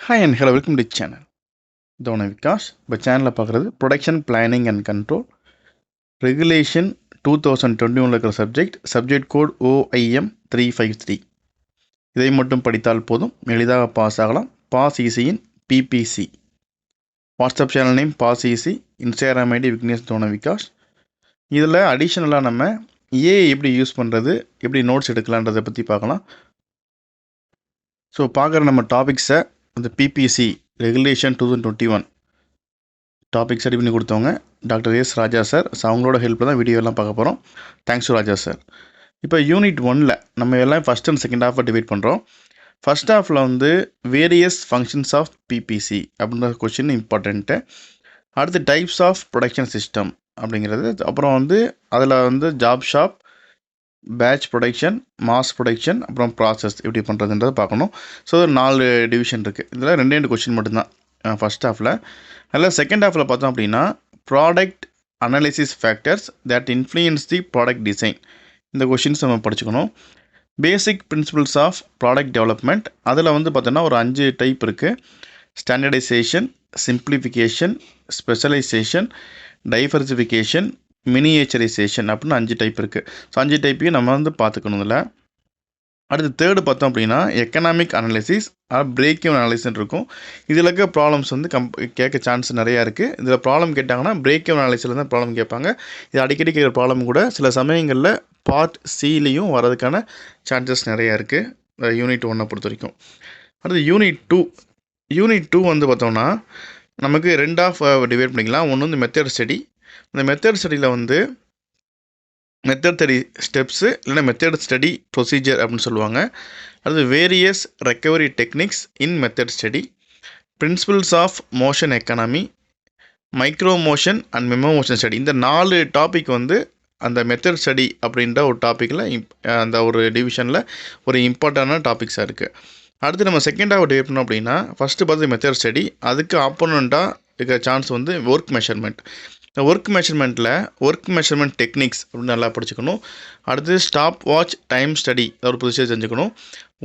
Hi and hello welcome to channel Thona Vikash இப்போ சேனலில் பார்க்குறது production planning and control regulation 2021 இருக்கிற சப்ஜெக்ட் கோட் OIM 353. இதை மட்டும் படித்தால் போதும், எளிதாக பாஸ் ஆகலாம். பாஸ் ஈஸியின் PPC. WhatsApp channel name pass easy, Instagram ID Vignesh Thona Vikash. இதில் அடிஷ்னலாக நம்ம எப்படி யூஸ் பண்ணுறது, எப்படி நோட்ஸ் எடுக்கலான்றதை பற்றி பார்க்கலாம். ஸோ பார்க்குற நம்ம டாபிக்ஸை அந்த PPC ரெகுலேஷன் 2021 டாபிக்ஸ் ரெடி பண்ணி கொடுத்தவங்க doctor S Raja sir. So அவங்களோட ஹெல்ப்பில் தான் வீடியோலாம் பார்க்க போகிறோம். Thanks to Raja sir. இப்போ யூனிட் 1ல் நம்ம எல்லாம் ஃபஸ்ட் அண்ட் செகண்ட் ஹாஃபை டிவைட் பண்ணுறோம். ஃபஸ்ட் ஹாஃபில் வந்து வேரியஸ் ஃபங்க்ஷன்ஸ் ஆஃப் PPC அப்படின்ற கொஸ்டின் இம்பார்ட்டண்ட்டு. அடுத்து டைப்ஸ் ஆஃப் ப்ரொடக்ஷன் சிஸ்டம் அப்படிங்கிறது. அப்புறம் வந்து அதில் வந்து job shop, batch production, mass production, அப்புறம் ப்ராசஸ் எப்படி பண்ணுறதுன்றதை பார்க்கணும். ஸோ 4 டிவிஷன் இருக்குது. இதில் 2 கொஸ்டின் மட்டும்தான் ஃபஸ்ட் ஹாஃபில். அதில் செகண்ட் ஹாஃபில் பார்த்தோம் அப்படின்னா product analysis factors that influence the product design. இந்த கொஷின்ஸ் நம்ம படிச்சுக்கணும். Basic principles of product development. அதில் வந்து பார்த்தோன்னா ஒரு 5 டைப் இருக்குது. Standardisation, simplification, specialisation, diversification, miniaturisation அப்படின்னு 5 டைப் இருக்குது. ஸோ 5 டைப்பையும் நம்ம வந்து பார்த்துக்கணும். இதில் அடுத்து தேர்டு பார்த்தோம் அப்படின்னா economic analysis break even analysis இருக்கும். இதில் இருக்க ப்ராப்ளம்ஸ் வந்து கேட்க சான்ஸ் நிறையா இருக்குது. இதில் ப்ராப்ளம் கேட்டாங்கன்னா பிரேக் ஈவன் அனாலிசிஸில் தான் ப்ராப்ளம் கேட்பாங்க. இது அடிக்கடி கேட்குற ப்ராப்ளம் கூட சில சமயங்களில் பார்ட் சிலையும் வரதுக்கான சான்சஸ் நிறையா இருக்குது யூனிட் 1 பொறுத்த வரைக்கும். அடுத்து யூனிட் டூ வந்து பார்த்தோம்னா நமக்கு 2 ஆஃப் டிவைட் பண்ணிக்கலாம். ஒன்று வந்து மெத்தட் ஸ்டடி. இந்த மெத்தட் ஸ்டடியில் வந்து மெத்தட் ஸ்டடி ஸ்டெப்ஸு இல்லைன்னா மெத்தட் ஸ்டடி ப்ரொசீஜர் அப்படின்னு சொல்லுவாங்க. அது various recovery techniques in method study, principles of motion economy, micro motion and memo motion study. இந்த 4 டாபிக் வந்து அந்த மெத்தட் ஸ்டடி அப்படின்ற ஒரு டாப்பிக்கில் அந்த ஒரு டிவிஷனில் ஒரு இம்பார்ட்டண்டான டாபிக்ஸாக இருக்குது. அடுத்து நம்ம செகண்ட் ஹாஃப் டிவைட் பண்ணோம் அப்படின்னா ஃபஸ்ட்டு பார்த்து மெத்தட் ஸ்டடி, அதுக்கு ஆப்போனண்ட்டாக இருக்கிற சான்ஸ் வந்து ஒர்க் மெஷர்மெண்ட். இந்த ஒர்க் மெஷர்மெண்ட் டெக்னிக்ஸ் அப்படின்னு நல்லா படிச்சுக்கணும். அடுத்து ஸ்டாப் வாட்ச் டைம் ஸ்டடி ஒரு புதுசாக தெரிஞ்சுக்கணும்.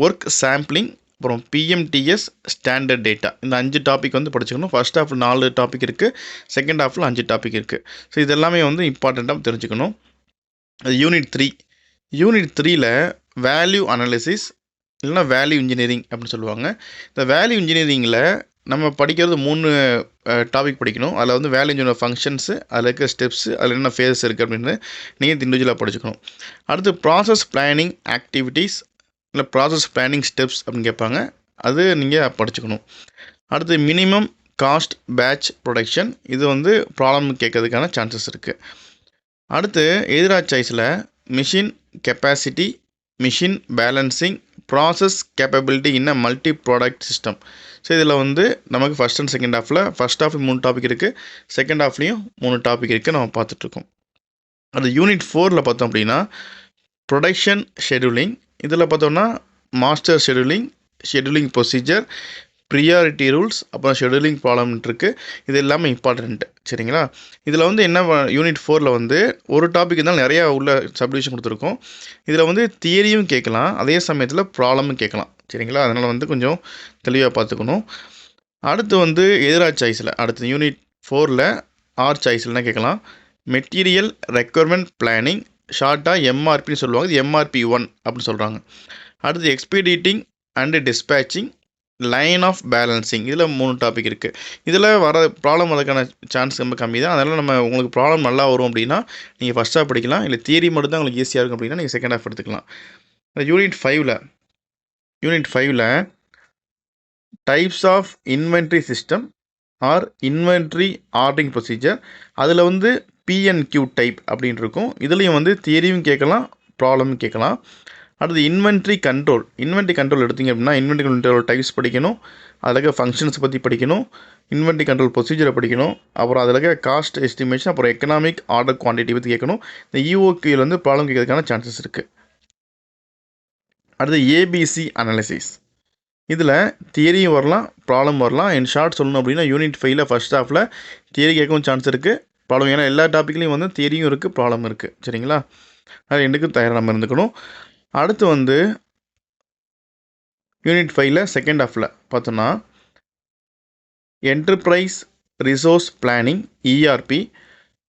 ஒர்க் சாம்பிளிங், அப்புறம் PMTS, ஸ்டாண்டர்ட் டேட்டா. இந்த 5 டாபிக் வந்து படிச்சுக்கணும். ஃபர்ஸ்ட் ஹாஃபில் 4 டாபிக் இருக்குது, செகண்ட் ஹாஃபில் 5 டாபிக் இருக்குது. ஸோ இது எல்லாமே வந்து இம்பார்ட்டண்ட்டாக தெரிஞ்சுக்கணும். யூனிட் 3ல் வேல்யூ அனாலிசிஸ் இல்லைனா வேல்யூ இன்ஜினியரிங் அப்படின்னு சொல்லுவாங்க. இந்த வேல்யூ இன்ஜினியரிங்கில் நம்ம படிக்கிறது 3 டாபிக் படிக்கணும். அதில் வந்து வேல்யூ இன்ஜினியர் ஃபங்க்ஷன்ஸு, அதில் இருக்க ஸ்டெப்ஸு, அதில் என்ன ஃபேஸ் இருக்குது அப்படின்னு நீங்கள் இண்டிவிஜுவலாக படிச்சுக்கணும். அடுத்து ப்ராசஸ் பிளானிங் ஆக்டிவிட்டீஸ் இல்லை ப்ராசஸ் பிளானிங் ஸ்டெப்ஸ் அப்படின்னு கேட்பாங்க, அது நீங்கள் படிச்சுக்கணும். அடுத்து மினிமம் காஸ்ட் பேட்ச் ப்ரொடக்ஷன், இது வந்து ப்ராப்ளம் கேட்கறதுக்கான சான்சஸ் இருக்குது. அடுத்து எதிரா சாய்ஸில் machine capacity, machine balancing, process capability in a multi product system. So இதில் வந்து நமக்கு ஃபஸ்ட் அண்ட் செகண்ட் ஹாஃபில் ஃபஸ்ட் ஹாஃபில் 3 டாபிக் இருக்குது, செகண்ட் ஹாஃப்லேயும் 3 டாபிக் இருக்குது, நம்ம பார்த்துட்ருக்கோம். அது யூனிட் 4ல் பார்த்தோம் அப்படின்னா ப்ரொடக்ஷன் ஷெடியூலிங். இதில் பார்த்தோம்னா master scheduling procedure, priority rules, அப்புறம் ஷெடியூலிங் ப்ராப்ளம் இருக்குது. இது எல்லாமே இம்பார்ட்டண்ட்டு, சரிங்களா? இதில் வந்து என்ன யூனிட் 4ல் வந்து ஒரு டாபிக் இருந்தாலும் நிறையா உள்ள சப்டிவிஷன் கொடுத்துருக்கோம். இதில் வந்து தியரியும் கேட்கலாம், அதே சமயத்தில் ப்ராப்ளமும் கேட்கலாம், சரிங்களா? அதனால் வந்து கொஞ்சம் தெளிவாக பார்த்துக்கணும். அடுத்து வந்து எதிரா சாய்ஸில் அடுத்து யூனிட் 4ல் ஆர் சாய்ஸில்னா கேட்கலாம். மெட்டீரியல் ரெக்குயர்மெண்ட் பிளானிங், ஷார்ட்டாக MRPன்னு சொல்லுவாங்க, இது MRP1 அப்படின்னு சொல்கிறாங்க. அடுத்து expediting and dispatching, line of balancing. இதில் 3 டாபிக் இருக்குது. இதில் வர ப்ராப்ளம் அதுக்கான சான்ஸ் ரொம்ப கம்மி தான். அதனால் நம்ம உங்களுக்கு ப்ராப்ளம் நல்லா வரும் அப்படின்னா நீங்கள் ஃபஸ்ட் ஹாஃப் படிக்கலாம். இல்லை தியரி மட்டும் தான் உங்களுக்கு ஈஸியாக இருக்கும் அப்படின்னா நீங்கள் செகண்ட் ஹாஃப் எடுத்துக்கலாம். யூனிட் 5ல் types of inventory system or inventory ordering procedure, அதில் வந்து PNQ டைப் அப்படின்னு இருக்கும். இதுலேயும் வந்து தியரியும் கேட்கலாம், ப்ராப்ளமும் கேட்கலாம். அடுத்து இன்வென்ட்ரி கண்ட்ரோல் எடுத்திங்க அப்படின்னா இன்வென்ட்ரி கண்ட்ரோல் டைப்ஸ் படிக்கணும், அதில் இருக்க ஃபங்க்ஷன்ஸ் பற்றி படிக்கணும், இன்வென்ட்ரி கண்ட்ரோல் ப்ரொசீஜரை படிக்கணும், அப்புறம் அதில் இருக்க காஸ்ட் எஸ்டிமேஷன், அப்புறம் எக்கனாமிக் ஆர்டர் குவான்டிட்டி பற்றி கேட்கணும். இந்த EOQயில் வந்து ப்ராப்ளம் கேட்கறதுக்கான சான்சஸ் இருக்குது. அடுத்து ABC அனாலிசிஸ். இதில் தியரியும் வரலாம், ப்ராப்ளம் வரலாம். இன் ஷார்ட் சொல்லணும் அப்படின்னா யூனிட் 5ல் ஃபஸ்ட் ஹாஃபில் தியரி கேட்கவும் சான்ஸ் இருக்குது, ப்ராப்ளம். ஏன்னா எல்லா டாப்பிக்லேயும் வந்து தியரியும் இருக்குது, ப்ராப்ளம் இருக்குது, சரிங்களா? அது 2க்கும் தயாராக நம்ம இருந்துக்கணும். அடுத்து வந்து யூனிட் 5ல் செகண்ட் ஹாஃபில் பார்த்தோன்னா என்டர்பிரைஸ் ரிசோர்ஸ் பிளானிங் இஆர்பி.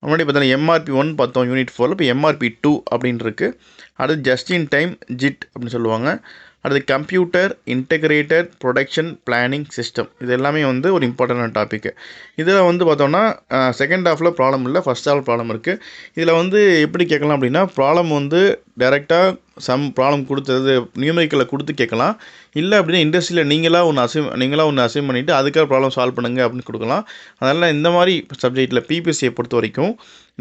முன்னாடி பார்த்தீங்கன்னா எம்ஆர்பி 1 பார்த்தோம் யூனிட் 4. இப்போ எம்ஆர்பி 2 அப்படின்னு இருக்குது. அடுத்து ஜஸ்ட் இன் டைம் ஜிட் அப்படின்னு சொல்லுவாங்க. அடுத்து computer integrated production planning system. இது எல்லாமே வந்து ஒரு இம்பார்ட்டண்டான டாப்பிக்கு. இதில் வந்து பார்த்தோம்னா செகண்ட் ஹாஃபில் ப்ராப்ளம் இல்லை, ஃபஸ்ட் ஹாஃப் ப்ராப்ளம் இருக்குது. இதில் வந்து எப்படி கேட்கலாம் அப்படின்னா, ப்ராப்ளம் வந்து டைரெக்டாக ப்ராப்ளம் கொடுத்தது நியூமெரிக்கலில் கொடுத்து கேட்கலாம். இல்லை அப்படின்னா இண்டஸ்ட்ரியில் நீங்களாக ஒன்று அசைன் பண்ணிவிட்டு அதுக்காக ப்ராப்ளம் சால்வ் பண்ணுங்கள் அப்படின்னு கொடுக்கலாம். அதனால் இந்த மாதிரி சப்ஜெக்டில் பிபிஎஸ்சியை பொறுத்த வரைக்கும்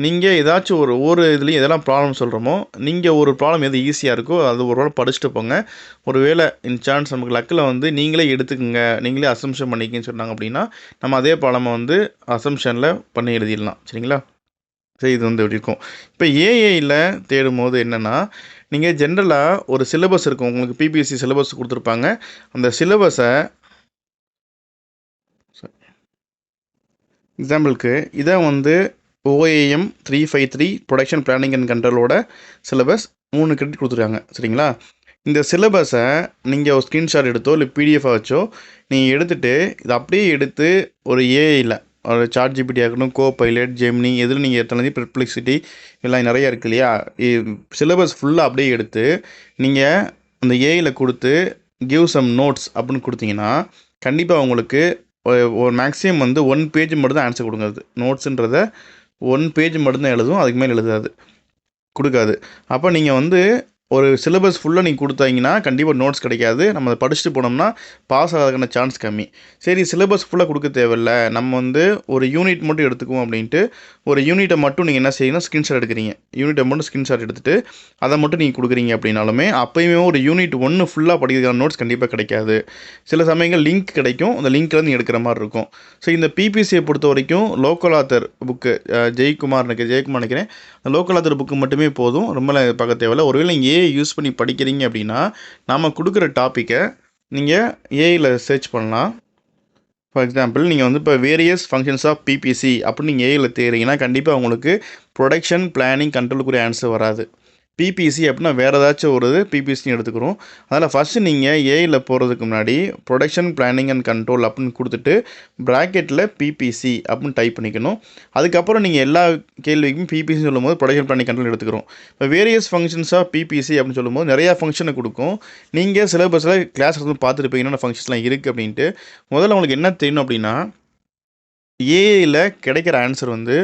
நீங்கள் ஏதாச்சும் ஒவ்வொரு இதுலேயும் எதெல்லாம் ப்ராப்ளம் சொல்கிறோமோ, நீங்கள் ஒரு ப்ராப்ளம் எது ஈஸியாக இருக்கோ அது ஒரு வேளை படிச்சுட்டு போங்க. ஒரு வேளை இன் சான்ஸ் நமக்கு லக்கில் வந்து நீங்களே எடுத்துக்கோங்க, நீங்களே அசம்ஷன் பண்ணிக்கின்னு சொன்னாங்க அப்படின்னா நம்ம அதே ப்ராப்ளமை வந்து அசம்ஷனில் பண்ணி எழுதிடலாம். சரிங்களா? சரி, இது வந்து எப்படி இருக்கும். இப்போ ஏஐயில் தேடும் போது என்னென்னா, நீங்கள் ஜென்ரலாக ஒரு சிலபஸ் இருக்கும், உங்களுக்கு பிபிஎஸ்சி சிலபஸ் கொடுத்துருப்பாங்க. அந்த சிலபஸை எக்ஸாம்பிளுக்கு இதை வந்து ஓஏஎம் 353 ப்ரொடக்ஷன் பிளானிங் அண்ட் கண்ட்ரோலோட சிலபஸ் 3 கிரெடிட் கொடுத்துருக்காங்க. சரிங்களா? இந்த சிலபஸை நீங்கள் ஒரு ஸ்க்ரீன்ஷாட் எடுத்தோ இல்லை பிடிஎஃபாக வச்சோ நீங்கள் எடுத்துகிட்டு இதை அப்படியே எடுத்து ஒரு ஏஐயில் ஒரு சாட் ஜிபிடி ஆகணும், கோபைலட், ஜெமினி, எதில் நீங்கள் எத்தனை பெர்ப்ளெக்சிட்டி எல்லாம் நிறையா இருக்குது இல்லையா, சிலபஸ் ஃபுல்லாக அப்படியே எடுத்து நீங்கள் அந்த ஏஐயில் கொடுத்து கிவ் சம் நோட்ஸ் அப்படின்னு கொடுத்தீங்கன்னா கண்டிப்பாக உங்களுக்கு ஒரு மேக்ஸிமம் வந்து 1 பேஜ் மட்டும் தான் ஆன்சர் கொடுங்கிறது. நோட்ஸுன்றதை 1 பேஜ் மட்டும்தான் எழுதும், அதுக்கு மேலே எழுதாது, கொடுக்காது. அப்போ நீங்கள் வந்து ஒரு சிலபஸ் ஃபுல்லாக நீங்கள் கொடுத்தாங்கன்னா கண்டிப்பாக நோட்ஸ் கிடைக்காது. நம்ம அதை படிச்சுட்டு போனோம்னா பாஸ் ஆகிறதுக்கான சான்ஸ் கம்மி. சரி, சிலபஸ் ஃபுல்லாக கொடுக்க தேவையில்ல, நம்ம வந்து ஒரு யூனிட் மட்டும் எடுத்துக்குவோம் அப்படின்ட்டு ஒரு யூனிட்டை மட்டும் நீங்கள் என்ன செய்யணும், ஸ்க்ரீன்ஷாட் எடுக்கிறீங்க. யூனிட்டை மட்டும் ஸ்க்ரீன்ஷாட் எடுத்துகிட்டு அதை மட்டும் நீங்கள் கொடுக்குறீங்க அப்படின்னாலுமே அப்போயுமே ஒரு யூனிட் 1 ஃபுல்லாக படிக்கிறதுக்கான நோட்ஸ் கண்டிப்பாக கிடைக்காது. சில சமயங்கள் லிங்க் கிடைக்கும், அந்த லிங்க்கில் நீங்கள் எடுக்கிற மாதிரி இருக்கும். ஸோ இந்த பிபிசியை பொறுத்த வரைக்கும் லோக்கல் ஆத்தர் புக்கு ஜெயக்குமார் நினைக்கிறேன், அந்த லோக்கல் ஆத்தர் புக்கு மட்டுமே போதும், ரொம்ப பார்க்க தேவையில்லை. ஒருவேளை நீங்கள் ஏஐ யூஸ் பண்ணி படிக்கிறீங்க அப்படின்னா நம்ம கொடுக்குற டாப்பிக்கை நீங்கள் ஏஐயில் சர்ச் பண்ணலாம். ஃபார் எக்ஸாம்பிள் நீங்கள் வந்து இப்போ வேரியஸ் ஃபங்க்ஷன்ஸ் ஆஃப் பிபிசி அப்படின்னு நீங்கள் ஏஐயில் தேடுறீங்கன்னா கண்டிப்பாக உங்களுக்கு ப்ரொடக்ஷன் பிளானிங் கண்ட்ரோலுக்குரிய ஆன்சர் வராது. பிபிசி அப்படின்னா வேறு ஏதாச்சும் ஒரு பிபிசின்னு எடுத்துக்கிறோம். அதில் ஃபஸ்ட்டு நீங்கள் ஏஐயில் போகிறதுக்கு முன்னாடி ப்ரொடக்ஷன் பிளானிங் அண்ட் கண்ட்ரோல் அப்படின்னு கொடுத்துட்டு ப்ராக்கெட்டில் பிபிசி அப்படின்னு டைப் பண்ணிக்கணும். அதுக்கப்புறம் நீங்கள் எல்லா கேள்விக்கும் பிபிசின்னு சொல்லும்போது ப்ரொடக்ஷன் பிளானிங் கண்ட்ரோல் எடுத்துக்கிறோம். இப்போ வேரியஸ் ஃபங்க்ஷன்ஸ் ஆஃப் பிபிசி அப்படின்னு சொல்லும்போது நிறையா ஃபங்க்ஷனை கொடுக்கும். நீங்கள் சிலபஸில் கிளாஸ் வந்து பார்த்துருப்பீங்க என்னென்ன ஃபங்க்ஷன்ஸ்லாம் இருக்குது அப்படின்ட்டு. முதல்ல உங்களுக்கு என்ன தெரியணும் அப்படின்னா, ஏஐயில் கிடைக்கிற ஆன்சர் வந்து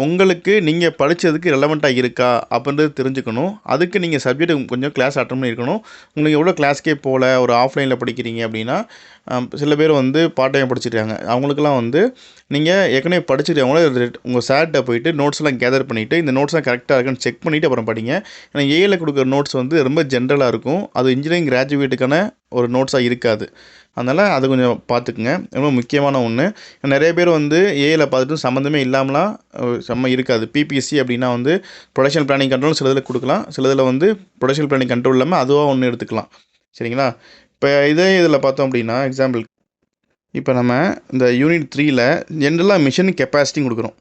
உங்களுக்கு நீங்கள் படித்ததுக்கு ரெலவெண்ட்டாக இருக்கா அப்படின்றது தெரிஞ்சுக்கணும். அதுக்கு நீங்கள் சப்ஜெக்ட் கொஞ்சம் கிளாஸ் அட்டன் பண்ணியிருக்கணும். உங்களுக்கு எவ்வளோ கிளாஸ்க்கே போகல, ஒரு ஆஃப்லைனில் படிக்கிறீங்க அப்படின்னா, சில பேர் வந்து பார்ட் டைம் படிச்சுருக்காங்க, அவங்களுக்குலாம் வந்து நீங்கள் ஏற்கனவே படிச்சுட்டு உங்கள் சார்கிட்ட போயிட்டு நோட்ஸ்லாம் கேதர் பண்ணிவிட்டு இந்த நோட்ஸ்லாம் கரெக்டாக இருக்குன்னு செக் பண்ணிவிட்டு அப்புறம் படிங்க. ஏன்னா ஏஐயில் கொடுக்குற நோட்ஸ் வந்து ரொம்ப ஜென்ரலாக இருக்கும், அது இன்ஜினியரிங் கிராஜுவேட்டுக்கான ஒரு நோட்ஸாக இருக்காது. அதனால் அது கொஞ்சம் பார்த்துக்குங்க, ரொம்ப முக்கியமான ஒன்று. நிறைய பேர் வந்து ஏஐயில் பார்த்துட்டு சம்மந்தமே இல்லாமலாம் இருக்காது. பிபிஎஸ்சி அப்படின்னா வந்து ப்ரொடக்ஷன் பிளானிங் கண்ட்ரோல் சில இதில் கொடுக்கலாம், சில இதில் வந்து ப்ரொடக்ஷன் பிளானிங் கண்ட்ரோல் இல்லாமல் அதுவாக ஒன்று எடுத்துக்கலாம். சரிங்களா? இப்போ இதே இதில் பார்த்தோம் அப்படின்னா எக்ஸாம்பிள் இப்போ நம்ம இந்த யூனிட் 3ல் ஜென்ரலாக மிஷின் கெப்பாசிட்டியும் கொடுக்குறோம்.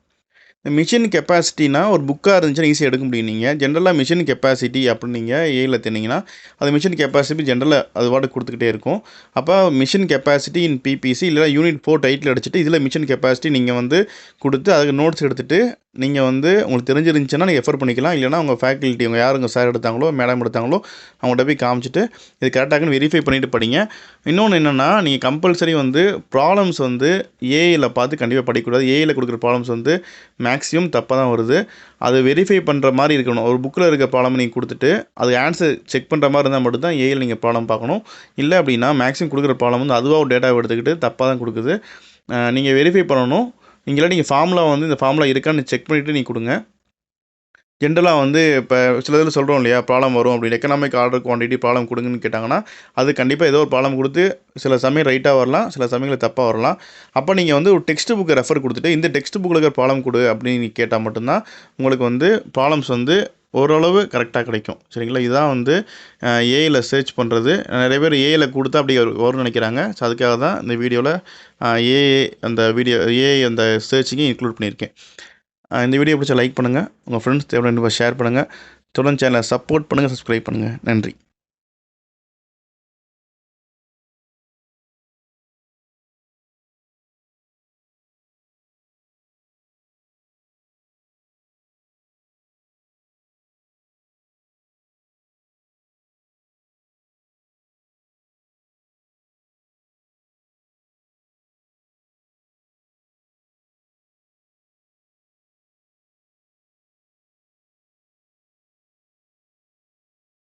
மிஷின் கெப்பாசிட்டினா ஒரு புக்காக இருந்துச்சுன்னா ஈஸியாக எடுக்க முடியும். நீங்கள் ஜென்ரலாக மிஷின் கெப்பாசிட்டி அப்படின்னு நீங்கள் ஏஐயில் தேடிங்கன்னா அது மிஷின் கெப்பாசிட்டி ஜென்ரலாக அது பாட்டு கொடுத்துக்கிட்டே இருக்கும். அப்போ மிஷின் கெப்பாசிட்டி இன் பிபிசி இல்லை யூனிட் 4 டைட்டில் அடிச்சுட்டு இதில் மிஷின் கெப்பாசிட்டி நீங்கள் வந்து கொடுத்து அதுக்கு நோட்ஸ் எடுத்துகிட்டு நீங்கள் வந்து உங்களுக்கு தெரிஞ்சிருந்துச்சுன்னா நீங்கள் ரெஃபர் பண்ணிக்கலாம். இல்லைனா உங்கள் ஃபேக்கல்ட்டி உங்கள் யார் உங்கள் சார் எடுத்தாங்களோ மேடம் எடுத்தாங்களோ அவங்கள்ட்ட போய் காமிச்சிட்டு இது கரெக்டாகனு வெரிஃபை பண்ணிவிட்டு படிங்க. இன்னொன்று என்னென்னா, நீங்கள் கம்பல்சரி வந்து ப்ராப்ளம்ஸ் வந்து ஏஐயில் பார்த்து கண்டிப்பாக படிக்கக்கூடாது. ஏஐயில் கொடுக்குற ப்ராப்ளம்ஸ் வந்து மேக்ஸிமம் தப்பாக தான் வருது. அது வெரிஃபை பண்ணுற மாதிரி இருக்கணும். ஒரு புக்கில் இருக்க ப்ராப்ளம் நீங்கள் கொடுத்துட்டு அது ஆன்சர் செக் பண்ணுற மாதிரி இருந்தால் மட்டும்தான் ஏஐயில் நீங்கள் ப்ராப்ளம் பார்க்கணும். இல்லை அப்படின்னா மேக்ஸிமம் கொடுக்குற ப்ராப்ளம் வந்து அதுவாக ஒரு டேட்டாவை எடுத்துக்கிட்டு தப்பாக தான் கொடுக்குது. நீங்கள் வெரிஃபை பண்ணணும். நீங்கள் ஃபார்முலா வந்து இந்த ஃபார்முலா இருக்கான்னு செக் பண்ணிவிட்டு நீங்கள் கொடுங்க. ஜென்ரலாக வந்து இப்போ சில இதில் சொல்கிறோம் இல்லையா, ப்ராப்ளம் வரும் அப்படின்னு எக்கனாமிக் ஆர்டர் குவான்டிட்டி ப்ராப்ளம் கொடுங்கன்னு கேட்டாங்கன்னா அது கண்டிப்பாக ஏதோ ஒரு ப்ராப்ளம் கொடுத்து சில சமயம் ரைட்டாக வரலாம், சில சமயங்களில் தப்பாக வரலாம். அப்போ நீங்கள் வந்து ஒரு டெக்ஸ்ட் புக்கை ரெஃபர் கொடுத்துட்டு இந்த டெக்ஸ்ட் புக்கில் இருக்கிற ப்ராப்ளம் கொடு அப்படின்னு கேட்டால் மட்டும்தான் உங்களுக்கு வந்து ப்ராப்ளம்ஸ் வந்து ஓரளவு கரெக்டாக கிடைக்கும். சரிங்களா? இதுதான் வந்து ஏஐயில் சர்ச் பண்ணுறது. நிறைய பேர் ஏஐயில் கொடுத்தா அப்படி வரும்னு நினைக்கிறாங்க. ஸோ அதுக்காக தான் இந்த வீடியோவில் ஏஐ அந்த சர்ச்சிங்கையும் இன்க்ளூட் பண்ணியிருக்கேன். இந்த வீடியோ பிடிச்சா லைக் பண்ணுங்கள், உங்கள் ஃப்ரெண்ட்ஸ் தேவையான ஷேர் பண்ணுங்கள், தொடர்ந்து சேனலை சப்போர்ட் பண்ணுங்கள், சப்ஸ்கிரைப் பண்ணுங்கள். நன்றி.